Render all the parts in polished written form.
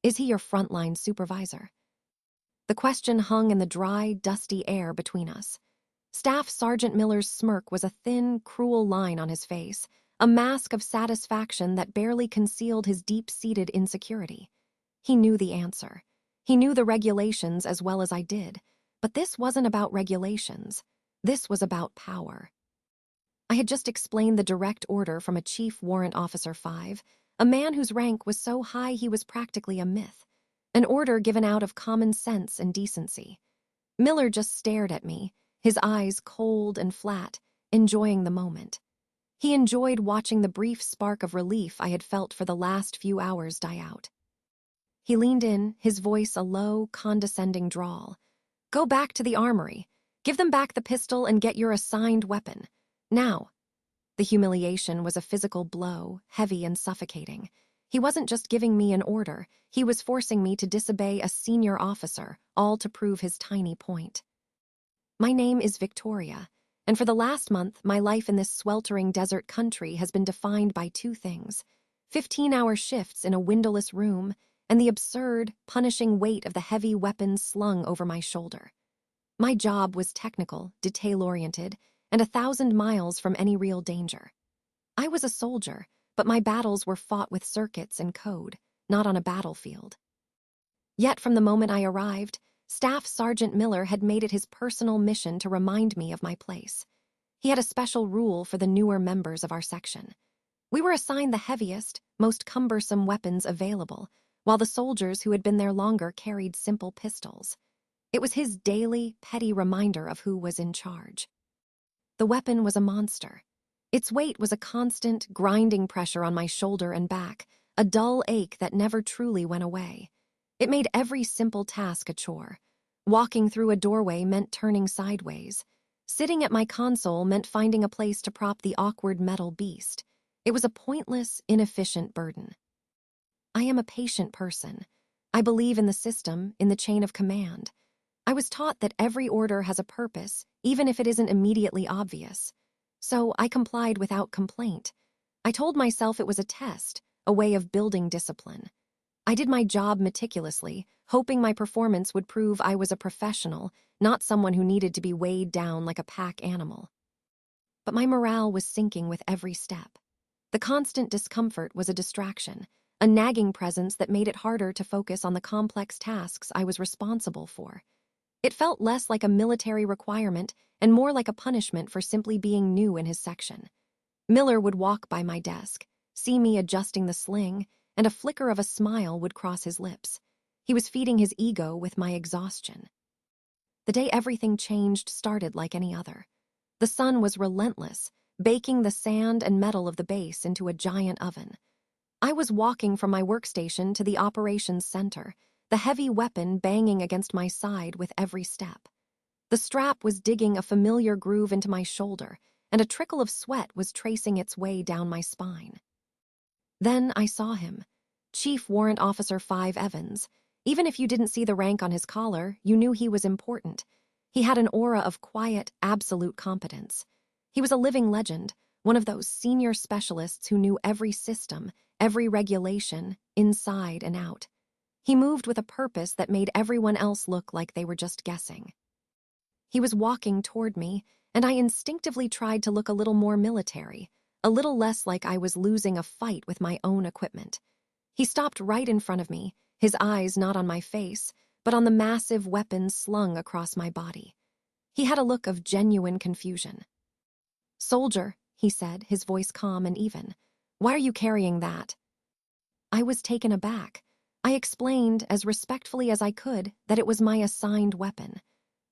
Is he your frontline supervisor? The question hung in the dry, dusty air between us. Staff Sergeant Miller's smirk was a thin, cruel line on his face, a mask of satisfaction that barely concealed his deep-seated insecurity. He knew the answer. He knew the regulations as well as I did, but this wasn't about regulations. This was about power. I had just explained the direct order from a Chief Warrant Officer 5, a man whose rank was so high he was practically a myth, an order given out of common sense and decency. Miller just stared at me, his eyes cold and flat, enjoying the moment. He enjoyed watching the brief spark of relief I had felt for the last few hours die out. He leaned in, his voice a low, condescending drawl. "Go back to the armory. Give them back the pistol and get your assigned weapon. Now." The humiliation was a physical blow, heavy and suffocating. He wasn't just giving me an order, he was forcing me to disobey a senior officer, all to prove his tiny point. My name is Victoria, and for the last month, my life in this sweltering desert country has been defined by two things: 15-hour shifts in a windowless room and the absurd, punishing weight of the heavy weapons slung over my shoulder. My job was technical, detail-oriented, and 1,000 miles from any real danger. I was a soldier, but my battles were fought with circuits and code, not on a battlefield. Yet from the moment I arrived, Staff Sergeant Miller had made it his personal mission to remind me of my place. He had a special rule for the newer members of our section. We were assigned the heaviest, most cumbersome weapons available, while the soldiers who had been there longer carried simple pistols. It was his daily, petty reminder of who was in charge. The weapon was a monster. Its weight was a constant, grinding pressure on my shoulder and back, a dull ache that never truly went away. It made every simple task a chore. Walking through a doorway meant turning sideways. Sitting at my console meant finding a place to prop the awkward metal beast. It was a pointless, inefficient burden. I am a patient person. I believe in the system, in the chain of command. I was taught that every order has a purpose, even if it isn't immediately obvious. So I complied without complaint. I told myself it was a test, a way of building discipline. I did my job meticulously, hoping my performance would prove I was a professional, not someone who needed to be weighed down like a pack animal. But my morale was sinking with every step. The constant discomfort was a distraction, a nagging presence that made it harder to focus on the complex tasks I was responsible for. It felt less like a military requirement and more like a punishment for simply being new in his section. Miller would walk by my desk, see me adjusting the sling, and a flicker of a smile would cross his lips. He was feeding his ego with my exhaustion. The day everything changed started like any other. The sun was relentless, baking the sand and metal of the base into a giant oven. I was walking from my workstation to the operations center, the heavy weapon banging against my side with every step. The strap was digging a familiar groove into my shoulder, and a trickle of sweat was tracing its way down my spine. Then I saw him, Chief Warrant Officer 5 Evans. Even if you didn't see the rank on his collar, you knew he was important. He had an aura of quiet, absolute competence. He was a living legend, one of those senior specialists who knew every system, every regulation, inside and out. He moved with a purpose that made everyone else look like they were just guessing. He was walking toward me, and I instinctively tried to look a little more military, a little less like I was losing a fight with my own equipment. He stopped right in front of me, his eyes not on my face, but on the massive weapon slung across my body. He had a look of genuine confusion. "Soldier," he said, his voice calm and even. "Why are you carrying that?" I was taken aback. I explained, as respectfully as I could, that it was my assigned weapon.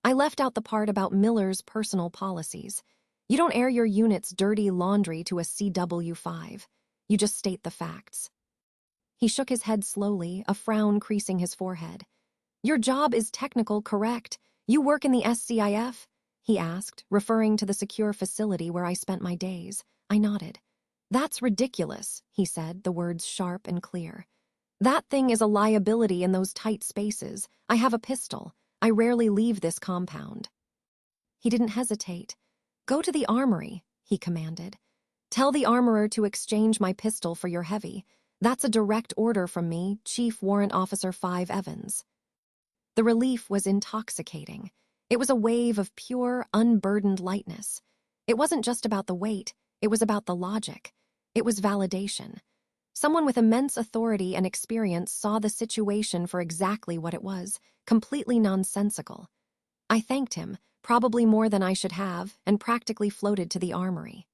I left out the part about Miller's personal policies. You don't air your unit's dirty laundry to a CW5. You just state the facts. He shook his head slowly, a frown creasing his forehead. "Your job is technical, correct? You work in the SCIF?" he asked, referring to the secure facility where I spent my days. I nodded. "That's ridiculous," he said, the words sharp and clear. "That thing is a liability in those tight spaces. I have a pistol. I rarely leave this compound." He didn't hesitate. "Go to the armory," he commanded. "Tell the armorer to exchange my pistol for your heavy. That's a direct order from me, Chief Warrant Officer 5 Evans. The relief was intoxicating. It was a wave of pure, unburdened lightness. It wasn't just about the weight, it was about the logic. It was validation. Someone with immense authority and experience saw the situation for exactly what it was, completely nonsensical. I thanked him, probably more than I should have, and practically floated to the armory.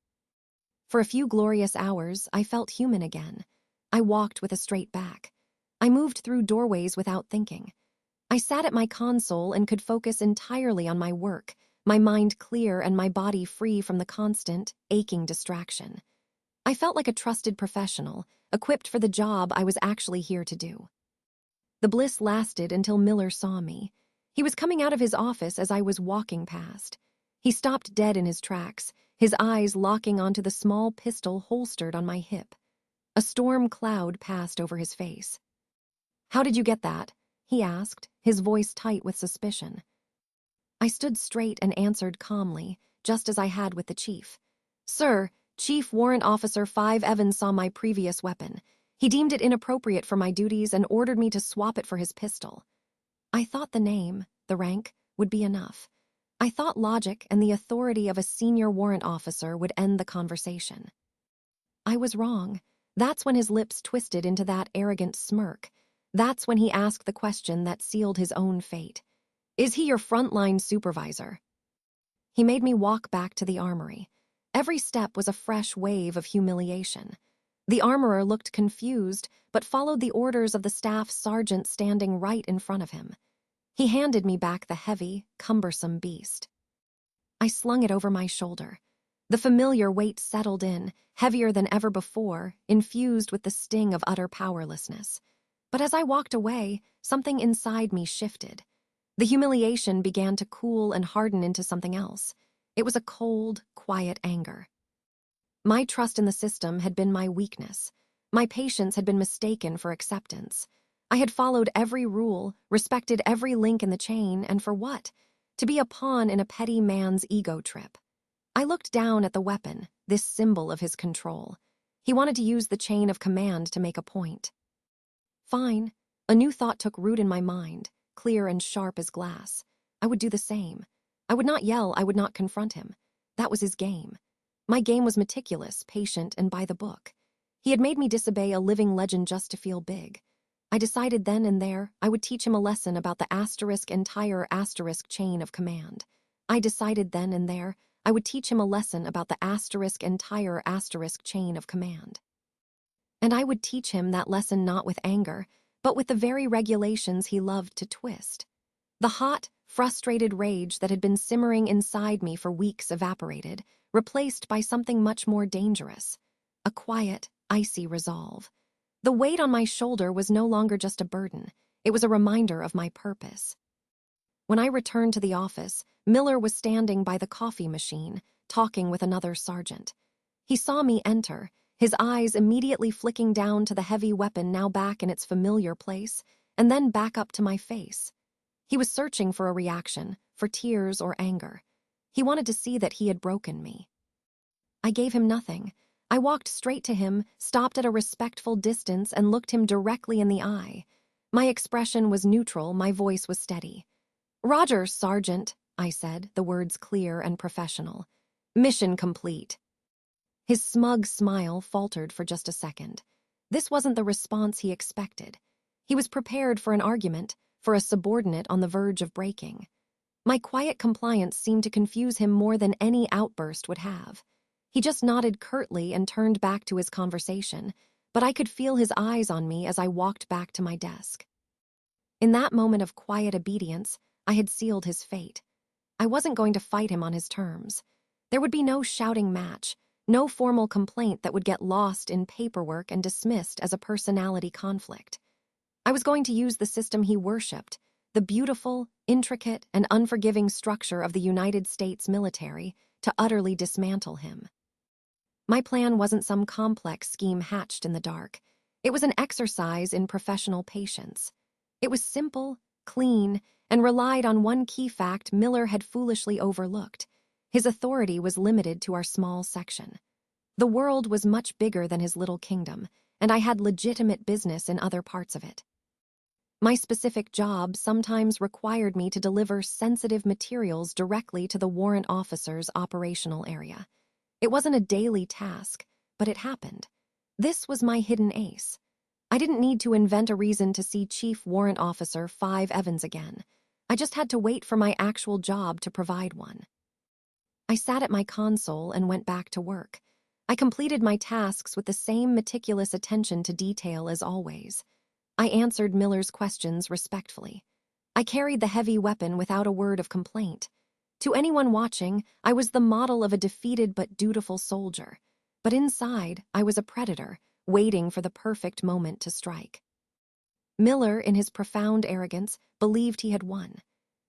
For a few glorious hours, I felt human again. I walked with a straight back. I moved through doorways without thinking. I sat at my console and could focus entirely on my work, my mind clear and my body free from the constant, aching distraction. I felt like a trusted professional, equipped for the job I was actually here to do. The bliss lasted until Miller saw me. He was coming out of his office as I was walking past. He stopped dead in his tracks, his eyes locking onto the small pistol holstered on my hip. A storm cloud passed over his face. "How did you get that?" he asked, his voice tight with suspicion. I stood straight and answered calmly, just as I had with the chief. "Sir, Chief Warrant Officer 5 Evans saw my previous weapon. He deemed it inappropriate for my duties and ordered me to swap it for his pistol." I thought the name, the rank, would be enough. I thought logic and the authority of a senior warrant officer would end the conversation. I was wrong. That's when his lips twisted into that arrogant smirk. That's when he asked the question that sealed his own fate. "Is he your frontline supervisor?" He made me walk back to the armory. Every step was a fresh wave of humiliation. The armorer looked confused, but followed the orders of the staff sergeant standing right in front of him. He handed me back the heavy, cumbersome beast. I slung it over my shoulder. The familiar weight settled in, heavier than ever before, infused with the sting of utter powerlessness. But as I walked away, something inside me shifted. The humiliation began to cool and harden into something else. It was a cold, quiet anger. My trust in the system had been my weakness. My patience had been mistaken for acceptance. I had followed every rule, respected every link in the chain, and for what? To be a pawn in a petty man's ego trip. I looked down at the weapon, this symbol of his control. He wanted to use the chain of command to make a point. Fine. A new thought took root in my mind, clear and sharp as glass. I would do the same. I would not yell, I would not confront him. That was his game. My game was meticulous, patient, and by the book. He had made me disobey a living legend just to feel big. I decided then and there I would teach him a lesson about the entire chain of command. I decided then and there I would teach him a lesson about the entire chain of command. And I would teach him that lesson not with anger, but with the very regulations he loved to twist. The hot, frustrated rage that had been simmering inside me for weeks evaporated, replaced by something much more dangerous, a quiet, icy resolve. The weight on my shoulder was no longer just a burden, it was a reminder of my purpose. When I returned to the office, Miller was standing by the coffee machine, talking with another sergeant. He saw me enter, his eyes immediately flicking down to the heavy weapon now back in its familiar place, and then back up to my face. He was searching for a reaction, for tears or anger. He wanted to see that he had broken me. I gave him nothing. I walked straight to him, stopped at a respectful distance, and looked him directly in the eye. My expression was neutral, my voice was steady. "Roger, Sergeant," I said, the words clear and professional. "Mission complete." His smug smile faltered for just a second. This wasn't the response he expected. He was prepared for an argument, for a subordinate on the verge of breaking. My quiet compliance seemed to confuse him more than any outburst would have. He just nodded curtly and turned back to his conversation, but I could feel his eyes on me as I walked back to my desk. In that moment of quiet obedience, I had sealed his fate. I wasn't going to fight him on his terms. There would be no shouting match, no formal complaint that would get lost in paperwork and dismissed as a personality conflict. I was going to use the system he worshipped, the beautiful, intricate, and unforgiving structure of the United States military, to utterly dismantle him. My plan wasn't some complex scheme hatched in the dark. It was an exercise in professional patience. It was simple, clean, and relied on one key fact Miller had foolishly overlooked. His authority was limited to our small section. The world was much bigger than his little kingdom, and I had legitimate business in other parts of it. My specific job sometimes required me to deliver sensitive materials directly to the warrant officer's operational area. It wasn't a daily task, but it happened. This was my hidden ace. I didn't need to invent a reason to see Chief Warrant Officer 5 Evans again. I just had to wait for my actual job to provide one. I sat at my console and went back to work. I completed my tasks with the same meticulous attention to detail as always. I answered Miller's questions respectfully. I carried the heavy weapon without a word of complaint. To anyone watching, I was the model of a defeated but dutiful soldier. But inside, I was a predator, waiting for the perfect moment to strike. Miller, in his profound arrogance, believed he had won.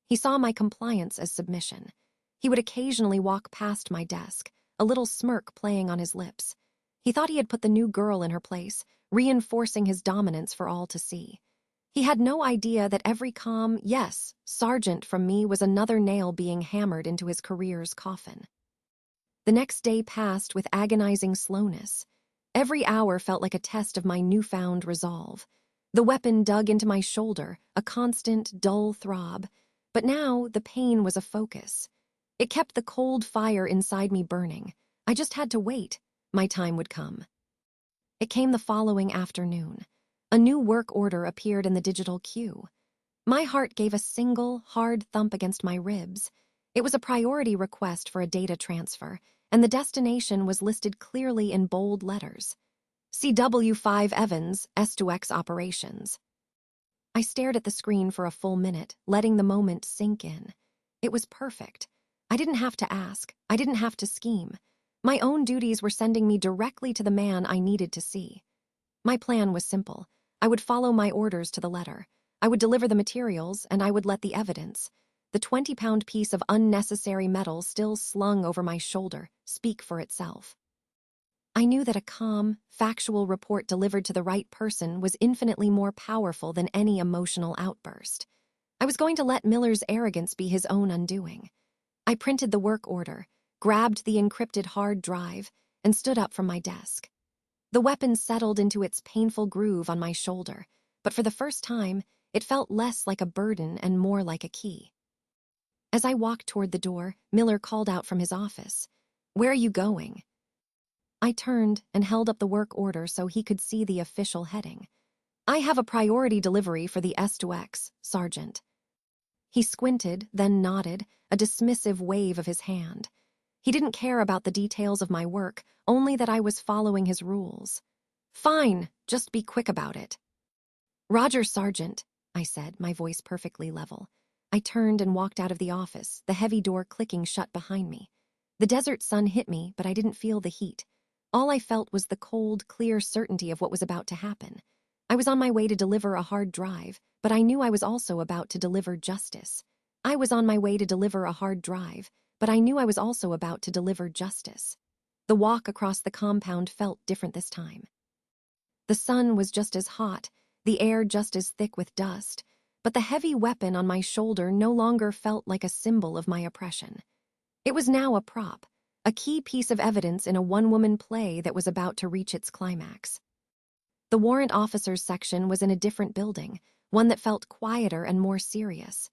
He saw my compliance as submission. He would occasionally walk past my desk, a little smirk playing on his lips. He thought he had put the new girl in her place, reinforcing his dominance for all to see. He had no idea that every calm, yes, sergeant from me was another nail being hammered into his career's coffin. The next day passed with agonizing slowness. Every hour felt like a test of my newfound resolve. The weapon dug into my shoulder, a constant, dull throb. But now the pain was a focus. It kept the cold fire inside me burning. I just had to wait. My time would come. It came the following afternoon. A new work order appeared in the digital queue. My heart gave a single, hard thump against my ribs. It was a priority request for a data transfer, and the destination was listed clearly in bold letters. CW5 Evans, S2X Operations. I stared at the screen for a full minute, letting the moment sink in. It was perfect. I didn't have to ask. I didn't have to scheme. My own duties were sending me directly to the man I needed to see. My plan was simple. I would follow my orders to the letter. I would deliver the materials, and I would let the evidence, the 20-pound piece of unnecessary metal still slung over my shoulder, speak for itself. I knew that a calm, factual report delivered to the right person was infinitely more powerful than any emotional outburst. I was going to let Miller's arrogance be his own undoing. I printed the work order, grabbed the encrypted hard drive, and stood up from my desk. The weapon settled into its painful groove on my shoulder, but for the first time, it felt less like a burden and more like a key. As I walked toward the door, Miller called out from his office, "Where are you going?" I turned and held up the work order so he could see the official heading. "I have a priority delivery for the S2X, Sergeant." He squinted, then nodded, a dismissive wave of his hand. He didn't care about the details of my work, only that I was following his rules. "Fine, just be quick about it." "Roger, Sergeant," I said, my voice perfectly level. I turned and walked out of the office, the heavy door clicking shut behind me. The desert sun hit me, but I didn't feel the heat. All I felt was the cold, clear certainty of what was about to happen. I was on my way to deliver a hard drive, but I knew I was also about to deliver justice. I was on my way to deliver a hard drive, but I knew I was also about to deliver justice. The walk across the compound felt different this time. The sun was just as hot, the air just as thick with dust, but the heavy weapon on my shoulder no longer felt like a symbol of my oppression. It was now a prop, a key piece of evidence in a one-woman play that was about to reach its climax. The warrant officers section was in a different building, one that felt quieter and more serious.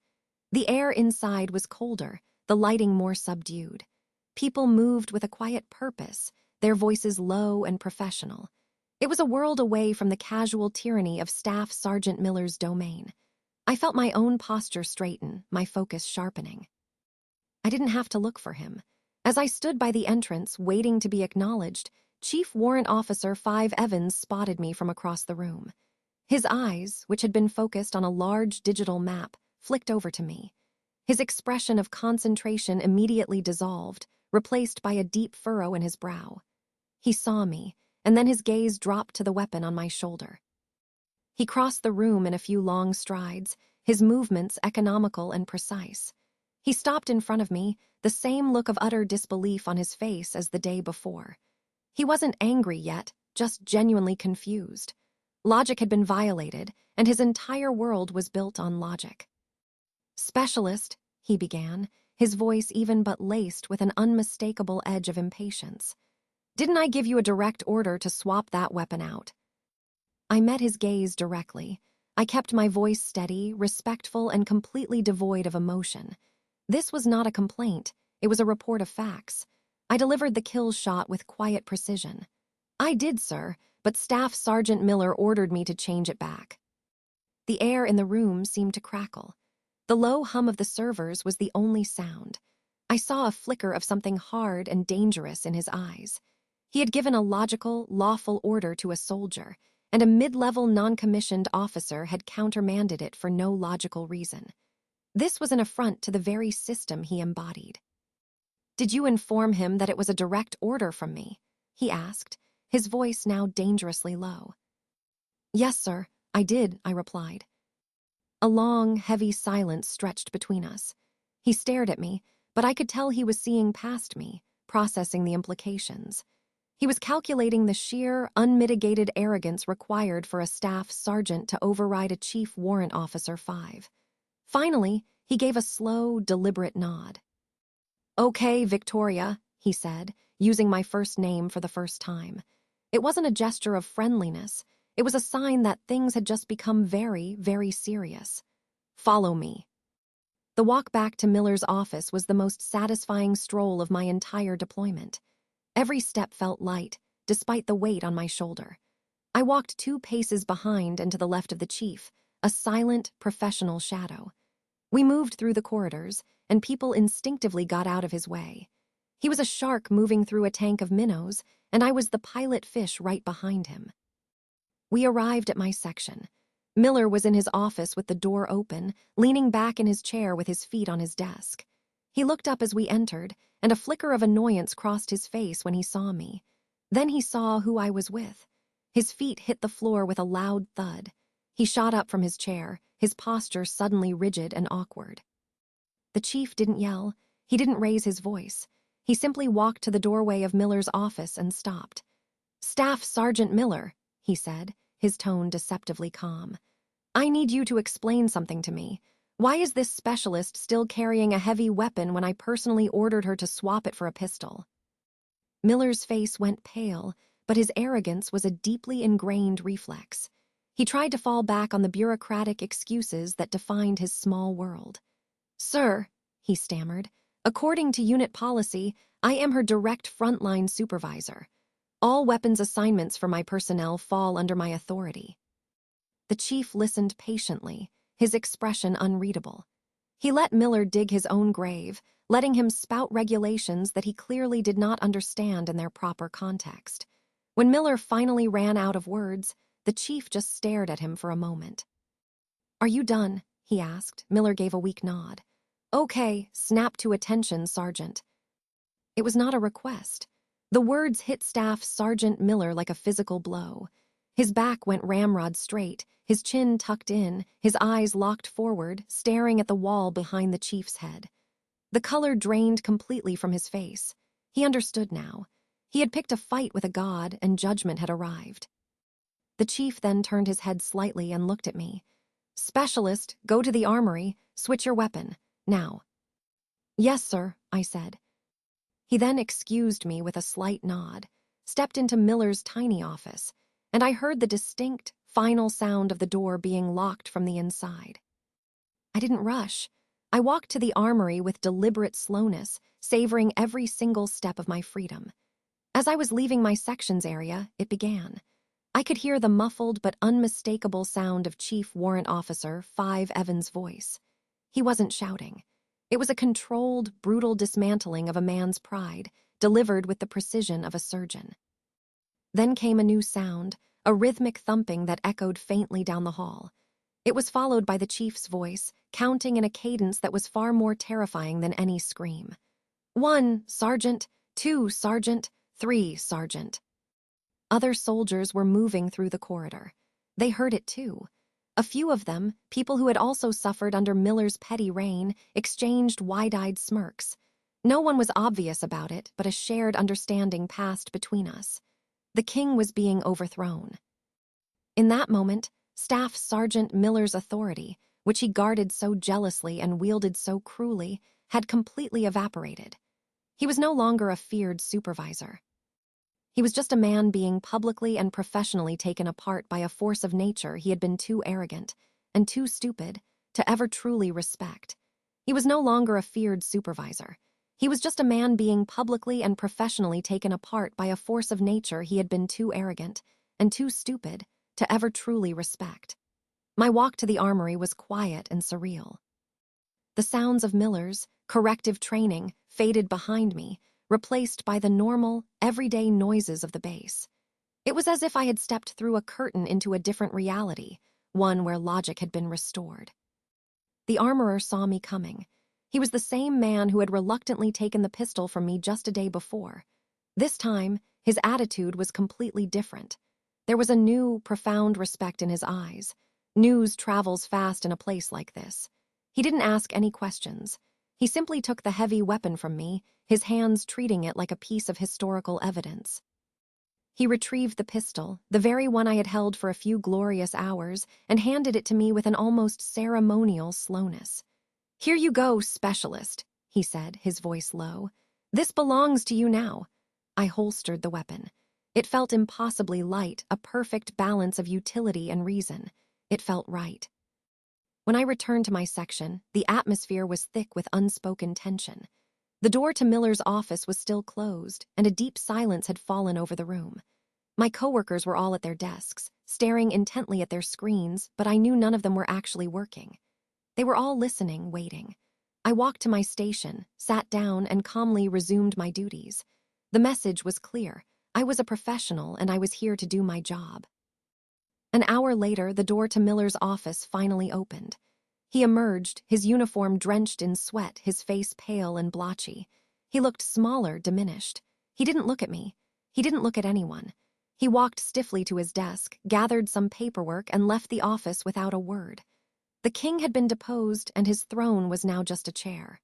The air inside was colder, the lighting more subdued. People moved with a quiet purpose, their voices low and professional. It was a world away from the casual tyranny of Staff Sergeant Miller's domain. I felt my own posture straighten, my focus sharpening. I didn't have to look for him. As I stood by the entrance, waiting to be acknowledged, Chief Warrant Officer 5 Evans spotted me from across the room. His eyes, which had been focused on a large digital map, flicked over to me. His expression of concentration immediately dissolved, replaced by a deep furrow in his brow. He saw me, and then his gaze dropped to the weapon on my shoulder. He crossed the room in a few long strides, his movements economical and precise. He stopped in front of me, the same look of utter disbelief on his face as the day before. He wasn't angry yet, just genuinely confused. Logic had been violated, and his entire world was built on logic. "Specialist," he began, his voice even but laced with an unmistakable edge of impatience. "Didn't I give you a direct order to swap that weapon out?" I met his gaze directly. I kept my voice steady, respectful, and completely devoid of emotion. This was not a complaint. It was a report of facts. I delivered the kill shot with quiet precision. I did, sir, but Staff Sergeant Miller ordered me to change it back. The air in the room seemed to crackle. The low hum of the servers was the only sound. I saw a flicker of something hard and dangerous in his eyes. He had given a logical, lawful order to a soldier, and a mid-level non-commissioned officer had countermanded it for no logical reason. This was an affront to the very system he embodied. "Did you inform him that it was a direct order from me?" he asked, his voice now dangerously low. "Yes, sir, I did," I replied. A long, heavy silence stretched between us. He stared at me, but I could tell he was seeing past me, processing the implications. He was calculating the sheer, unmitigated arrogance required for a staff sergeant to override a chief warrant officer 5. Finally, he gave a slow, deliberate nod. "Okay, Victoria," he said, using my first name for the first time. It wasn't a gesture of friendliness. It was a sign that things had just become very, very serious. "Follow me." The walk back to Miller's office was the most satisfying stroll of my entire deployment. Every step felt light, despite the weight on my shoulder. I walked 2 paces behind and to the left of the chief, a silent, professional shadow. We moved through the corridors, and people instinctively got out of his way. He was a shark moving through a tank of minnows, and I was the pilot fish right behind him. We arrived at my section. Miller was in his office with the door open, leaning back in his chair with his feet on his desk. He looked up as we entered, and a flicker of annoyance crossed his face when he saw me. Then he saw who I was with. His feet hit the floor with a loud thud. He shot up from his chair, his posture suddenly rigid and awkward. The chief didn't yell. He didn't raise his voice. He simply walked to the doorway of Miller's office and stopped. "Staff Sergeant Miller," he said, his tone deceptively calm. "I need you to explain something to me. Why is this specialist still carrying a heavy weapon when I personally ordered her to swap it for a pistol?" Miller's face went pale, but his arrogance was a deeply ingrained reflex. He tried to fall back on the bureaucratic excuses that defined his small world. "Sir," he stammered, "according to unit policy, I am her direct frontline supervisor. All weapons assignments for my personnel fall under my authority." The chief listened patiently, his expression unreadable. He let Miller dig his own grave, letting him spout regulations that he clearly did not understand in their proper context. When Miller finally ran out of words, the chief just stared at him for a moment. "Are you done?" he asked. Miller gave a weak nod. "Okay, snap to attention, Sergeant." It was not a request. The words hit Staff Sergeant Miller like a physical blow. His back went ramrod straight, his chin tucked in, his eyes locked forward, staring at the wall behind the chief's head. The color drained completely from his face. He understood now. He had picked a fight with a god, and judgment had arrived. The chief then turned his head slightly and looked at me. "Specialist, go to the armory, switch your weapon, now." "Yes, sir," I said. He then excused me with a slight nod, stepped into Miller's tiny office, and I heard the distinct, final sound of the door being locked from the inside. I didn't rush. I walked to the armory with deliberate slowness, savoring every single step of my freedom. As I was leaving my sections area, it began. I could hear the muffled but unmistakable sound of Chief Warrant Officer 5 Evans' voice. He wasn't shouting. It was a controlled, brutal dismantling of a man's pride, delivered with the precision of a surgeon. Then came a new sound, a rhythmic thumping that echoed faintly down the hall. It was followed by the chief's voice, counting in a cadence that was far more terrifying than any scream. 1, Sergeant, 2, Sergeant, 3, Sergeant. Other soldiers were moving through the corridor. They heard it too. A few of them, people who had also suffered under Miller's petty reign, exchanged wide-eyed smirks. No one was obvious about it, but a shared understanding passed between us. The king was being overthrown. In that moment, Staff Sergeant Miller's authority, which he guarded so jealously and wielded so cruelly, had completely evaporated. He was no longer a feared supervisor. He was just a man being publicly and professionally taken apart by a force of nature he had been too arrogant and too stupid to ever truly respect. He was no longer a feared supervisor. He was just a man being publicly and professionally taken apart by a force of nature he had been too arrogant and too stupid to ever truly respect. My walk to the armory was quiet and surreal. The sounds of Miller's corrective training faded behind me, replaced by the normal, everyday noises of the base. It was as if I had stepped through a curtain into a different reality, one where logic had been restored. The armorer saw me coming. He was the same man who had reluctantly taken the pistol from me just a day before. This time, his attitude was completely different. There was a new, profound respect in his eyes. News travels fast in a place like this. He didn't ask any questions. He simply took the heavy weapon from me, his hands treating it like a piece of historical evidence. He retrieved the pistol, the very one I had held for a few glorious hours, and handed it to me with an almost ceremonial slowness. "Here you go, specialist," he said, his voice low. "This belongs to you now." I holstered the weapon. It felt impossibly light, a perfect balance of utility and reason. It felt right. When I returned to my section, the atmosphere was thick with unspoken tension. The door to Miller's office was still closed, and a deep silence had fallen over the room. My coworkers were all at their desks, staring intently at their screens, but I knew none of them were actually working. They were all listening, waiting. I walked to my station, sat down, and calmly resumed my duties. The message was clear. I was a professional, and I was here to do my job. An hour later, the door to Miller's office finally opened. He emerged, his uniform drenched in sweat, his face pale and blotchy. He looked smaller, diminished. He didn't look at me. He didn't look at anyone. He walked stiffly to his desk, gathered some paperwork, and left the office without a word. The king had been deposed, and his throne was now just a chair.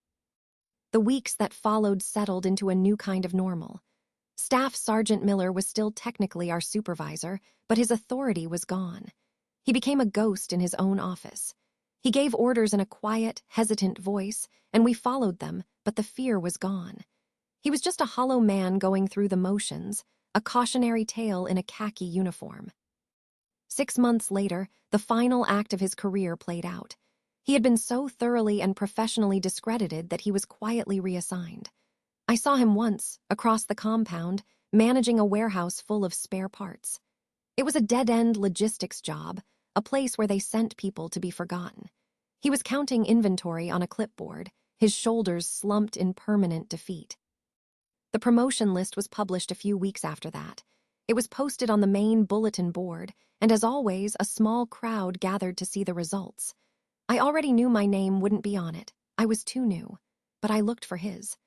The weeks that followed settled into a new kind of normal. Staff Sergeant Miller was still technically our supervisor, but his authority was gone. He became a ghost in his own office. He gave orders in a quiet, hesitant voice, and we followed them, but the fear was gone. He was just a hollow man going through the motions, a cautionary tale in a khaki uniform. 6 months later, the final act of his career played out. He had been so thoroughly and professionally discredited that he was quietly reassigned. I saw him once, across the compound, managing a warehouse full of spare parts. It was a dead-end logistics job, a place where they sent people to be forgotten. He was counting inventory on a clipboard, his shoulders slumped in permanent defeat. The promotion list was published a few weeks after that. It was posted on the main bulletin board, and as always, a small crowd gathered to see the results. I already knew my name wouldn't be on it. I was too new. But I looked for his.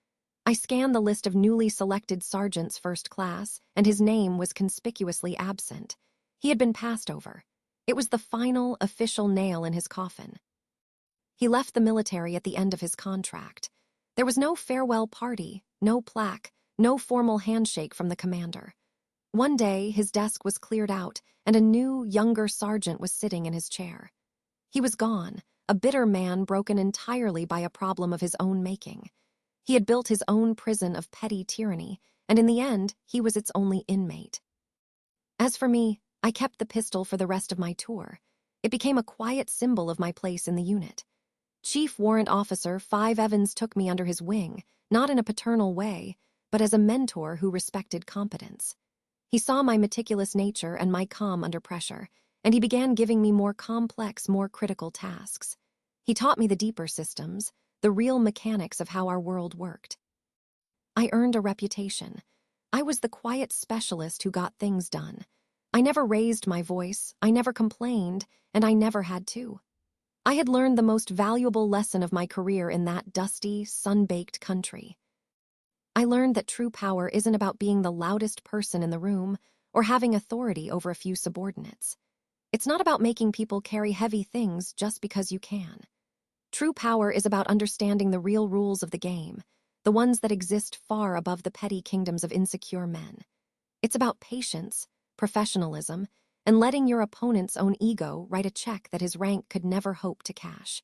I scanned the list of newly selected sergeants first class, and his name was conspicuously absent. He had been passed over. It was the final, official nail in his coffin. He left the military at the end of his contract. There was no farewell party, no plaque, no formal handshake from the commander. One day, his desk was cleared out, and a new, younger sergeant was sitting in his chair. He was gone, a bitter man broken entirely by a problem of his own making. He had built his own prison of petty tyranny, and in the end, he was its only inmate. As for me, I kept the pistol for the rest of my tour. It became a quiet symbol of my place in the unit. Chief Warrant Officer 5 Evans took me under his wing, not in a paternal way, but as a mentor who respected competence. He saw my meticulous nature and my calm under pressure, and he began giving me more complex, more critical tasks. He taught me the deeper systems, the real mechanics of how our world worked. I earned a reputation. I was the quiet specialist who got things done. I never raised my voice, I never complained, and I never had to. I had learned the most valuable lesson of my career in that dusty, sun-baked country. I learned that true power isn't about being the loudest person in the room or having authority over a few subordinates. It's not about making people carry heavy things just because you can. True power is about understanding the real rules of the game, the ones that exist far above the petty kingdoms of insecure men. It's about patience, professionalism, and letting your opponent's own ego write a check that his rank could never hope to cash.